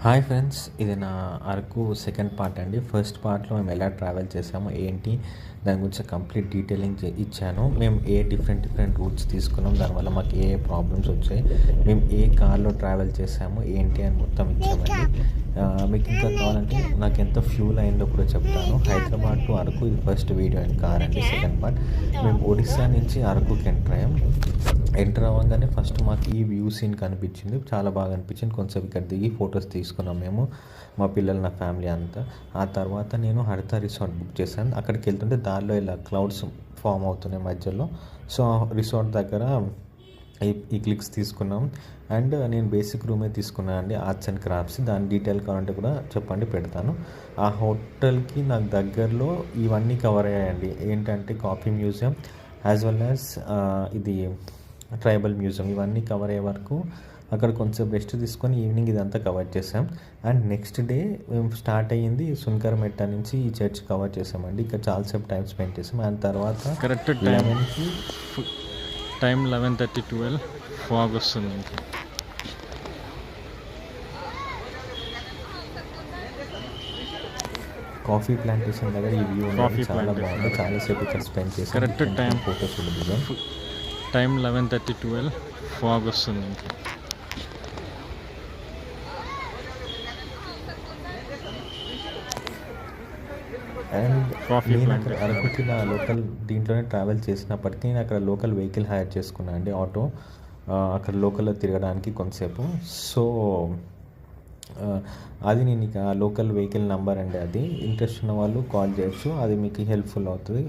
Hi friends, ఇది నా Araku second part అండి. ఫస్ట్ పార్ట్లో మేము ఎలా ట్రావెల్ చేసాము ఏంటి దాని గురించి కంప్లీట్ డీటెయిలింగ్ ఇచ్చాను. మేము డిఫరెంట్ రూట్స్ తీసుకున్నాం, దానివల్ల మాకు ఏ ప్రాబ్లమ్స్ వచ్చాయి, మేము ఏ కార్లో ట్రావెల్ చేసాము ఏంటి అని మొత్తం ఇచ్చామండి. మీకు ఇంకా కావాలంటే నాకు ఎంత ఫ్యూల్ అయిందో కూడా చెప్తాను. హైదరాబాద్ టు అరకు ఇది ఫస్ట్ వీడియో అండ్ కార్ అండి. సెకండ్ పార్ట్ మేము ఒడిస్సా నుంచి అరకుకి ఎంటర్ అవ్వగానే ఫస్ట్ మాకు ఈ వ్యూ సీన్ కనిపించింది, చాలా బాగా అనిపించింది. కొంచెం ఇక్కడ దిగి ఫొటోస్ తీసుకున్నాం మేము, మా పిల్లలు, నా ఫ్యామిలీ అంతా. ఆ తర్వాత నేను హరిత రిసార్ట్ బుక్ చేశాను. అక్కడికి వెళ్తుంటే దారిలో ఇలా క్లౌడ్స్ ఫామ్ అవుతున్నాయి మధ్యలో. సో రిసార్ట్ దగ్గర ఈ క్లిక్స్ తీసుకున్నాం. అండ్ నేను బేసిక్ రూమే తీసుకున్నాను అండి, ఆర్ట్స్ అండ్ క్రాఫ్ట్స్. దాని డీటెయిల్ కావాలంటే కూడా చెప్పండి, పెడతాను. ఆ హోటల్కి నాకు దగ్గరలో ఇవన్నీ కవర్ అయ్యాయండి. ఏంటంటే coffee museum as well as ఇది ట్రైబల్ మ్యూజియం, ఇవన్నీ కవర్ అయ్యే వరకు అక్కడ కొంచెం రెస్ట్ తీసుకొని ఈవినింగ్ ఇదంతా కవర్ చేసాం. అండ్ నెక్స్ట్ డే మేము స్టార్ట్ అయ్యింది సున్కరమెట్ట నుంచి ఈ చర్చ్ కవర్ చేసామండి. ఇక్కడ చాలాసేపు టైం స్పెండ్ చేసాం. అండ్ తర్వాత కరెక్ట్ టైం 11:30-12 ఫాగ్ వస్తుంది. కాఫీ ప్లాంటేషన్ దగ్గర ఈ వ్యూ చాలా బాగుంది. చాలాసేపు ఇక్కడ స్పెండ్ చేసాం. కరెక్ట్ టైం ఫోటోస్ కూడా దిగాం. టైం 11:30-12 ఫాగ్ వస్తుంది. అండ్ నేను అక్కడ అరకుకి నా లోకల్ దీంట్లోనే ట్రావెల్ చేసినప్పటికీ నేను అక్కడ లోకల్ వెహికల్ హైర్ చేసుకున్నాను అండి, ఆటో, అక్కడ లోకల్లో తిరగడానికి కొంతసేపు. సో అది నేను ఇక లోకల్ వెహికల్ నెంబర్ అండి, అది ఇంట్రెస్ట్ ఉన్న వాళ్ళు కాల్ చేయొచ్చు, అది మీకు హెల్ప్ఫుల్ అవుతుంది.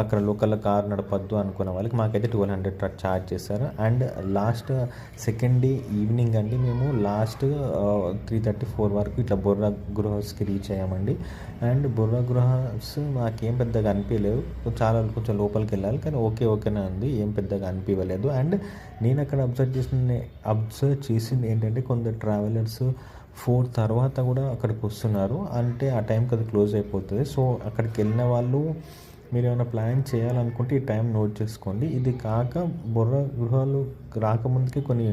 అక్కడ లోకల్లో కార్ నడపద్దు అనుకున్న వాళ్ళకి మాకైతే 1200 ఛార్జ్ చేశారు. And last second day evening అండి, మేము లాస్ట్ 3:34 వరకు ఇట్లా బొర్రా గృహస్కి రీచ్ అయ్యామండి. అండ్ బొర్రా గృహస్ నాకేం పెద్దగా అనిపించలేదు, కొంచెం లోపలికి వెళ్ళాలి, కానీ ఓకేనే ఉంది, ఏం పెద్దగా అనిపించలేదు. అండ్ నేను అక్కడ అబ్జర్వ్ చేసింది ఏంటంటే కొందరు ట్రావెలర్స్ 4 తర్వాత కూడా అక్కడికి వస్తున్నారు, అంటే ఆ టైంకి అది క్లోజ్ అయిపోతుంది. సో అక్కడికి వెళ్ళిన వాళ్ళు మీరు ఏమైనా ప్లాన్ చేయాలనుకుంటే ఈ టైం నోట్ చేసుకోండి. ఇది కాక బొర్రా గృహాలు రాకముందుకి కొన్ని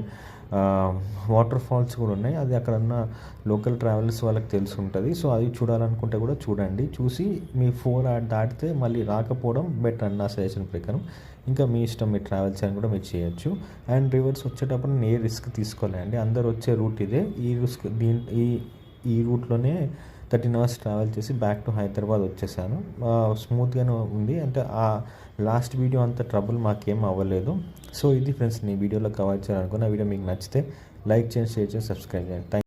వాటర్ ఫాల్స్ కూడా ఉన్నాయి, అది అక్కడ ఉన్న లోకల్ ట్రావెలర్స్ వాళ్ళకి తెలిసి ఉంటుంది. సో అది చూడాలనుకుంటే కూడా చూడండి. చూసి మీ 4 దాటితే మళ్ళీ రాకపోవడం బెటర్ అన్న సజెషన్ ప్రకారం. ఇంకా మీ ఇష్టం, మీరు ట్రావెల్ చేయని కూడా మీరు చేయొచ్చు. అండ్ రివర్స్ వచ్చేటప్పుడు నేను ఏ రిస్క్ తీసుకోలేండి, అందరు వచ్చే రూట్ ఇదే. ఈ రూట్లోనే 13 hours ట్రావెల్ చేసి బ్యాక్ టు హైదరాబాద్ వచ్చేసాను. స్మూత్గానే ఉంది, అంటే ఆ లాస్ట్ వీడియో అంత ట్రబుల్ మాకేం అవ్వలేదు. సో ఇది ఫ్రెండ్స్, నేను వీడియోలో కవర్ చేయాలనుకున్న వీడియో మీకు నచ్చితే లైక్ చేయండి, షేర్ చేయండి, సబ్స్క్రైబ్ చేయండి.